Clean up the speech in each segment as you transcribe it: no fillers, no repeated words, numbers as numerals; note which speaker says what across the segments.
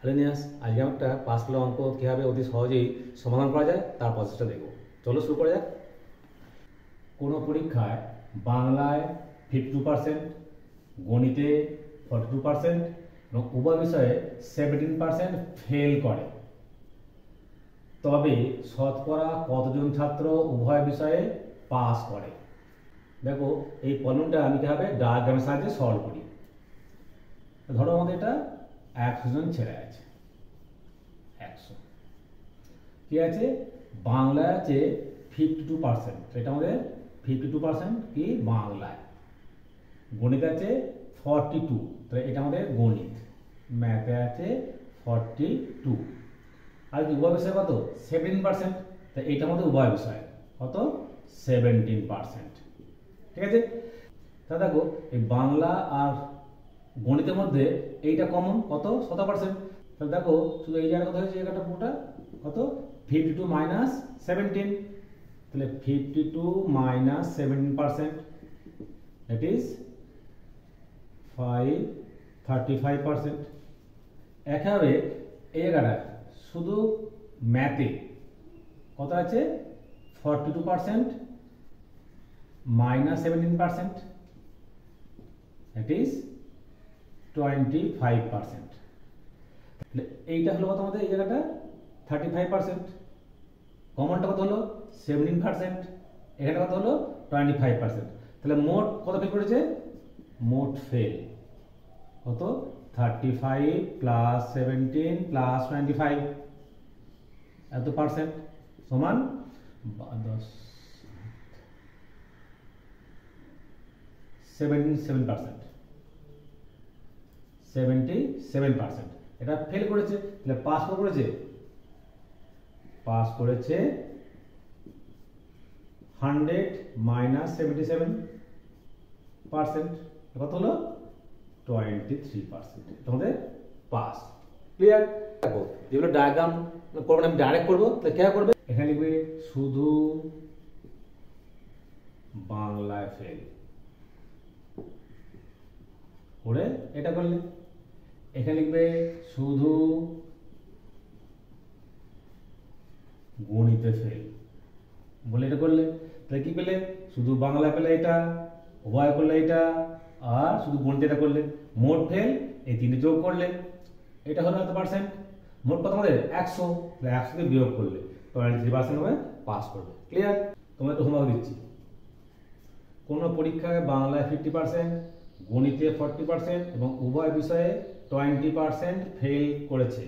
Speaker 1: Hello নিয়াস, আজকে একটা pass fail অঙ্ক কীভাবে অতি সহজেই সমাধান করা যায় তার প্রসেসটা দেখব। চলো শুরু করা যাক। কোনো পরীক্ষায় বাংলায় 52%, গণিতে 42% এবং উভয় বিষয়ে 17% ফেল করে, তবে শতকরা কতজন ছাত্র উভয় বিষয়ে পাস করে? দেখো, এই প্রবলেমটা আমি কীভাবে ডায়াগ্রামের সাহায্যে সলভ করি। ধরো আমাদের এটা 100 জন ছেলে আছে, 100 কি আছে, বাংলায় আছে 52%, এটা আমাদের 52% কি বাংলায়, গণিত আছে 42, তাহলে এটা আমাদের গণিত, ম্যাথে আছে 42, আর উভয় বিষয় কত 17%, তাই এটা আমাদের উভয় বিষয় কত 17%। ঠিক আছে, তা দেখো এই বাংলা আর গণিতের মধ্যে এইটা কমন কত 17%, তাহলে দেখো শুধু এই জায়গাটা কত হয়েছে, এই জায়গাটা পুরোটা কত 52 মাইনাস 17, তাহলে 52 মাইনাস 17% দ্যাট ইজ 35%। একইভাবে এই জায়গাটা শুধু ম্যাথে কত আছে 42% মাইনাস 17% দ্যাট ইজ 25%। এইটা হলো কত আমাদের এই জায়গাটা 35%, কমনটা কত হলো 17%, এখানে কত হলো 25%, তাহলে মোট কত ফেল করেছে, মোট ফেল কত 35 প্লাস 17 প্লাস 25 এত পার্সেন্ট সমান 77%। এটা ফেল করেছে, তাহলে পাস করেছে, পাস করেছে 100 মাইনাস 77%, কত হলো 23%, তোমাদের পাস। ক্লিয়ার? দেখো যেগুলো ডায়াগ্রাম করবেন আমি ডাইরেক্ট করবো, তাহলে কে করবে, এখানে লিখবে শুধু বাংলায় ফেল করে, এটা করলে এখানে লিখবে শুধু গণিতে ফেল বলে এটা করলে, তাহলে কি পেলে, শুধু বাংলা পেলে এটা, উভয় করলে এটা, আর শুধু গণিতে এটা করলে, মোট ফেল এই তিনটে যোগ করলে এটা হলো কত পার্সেন্ট, মোট কত আমাদের 100, তাহলে 100 থেকে বিয়োগ করলে 23% হবে, পাস করবে। ক্লিয়ার? তোমরা একটু হোমওয়ার্ক দিচ্ছি। কোনো পরীক্ষায় বাংলায় 50%, গণিতে 40% এবং উভয় বিষয়ে 20% ফেল করেছে,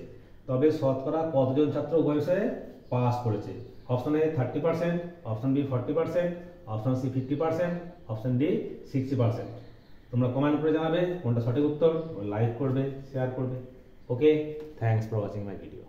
Speaker 1: তবে শতকরা কতজন ছাত্র উভয় বিষয়ে পাস করেছে? Option A 30%, option B 40%, option C 50%, option D 60%। তোমরা কমেন্ট করে জানাবে কোনটা সঠিক উত্তর, লাইক করবে, শেয়ার করবে। Okay, thanks for watching my video.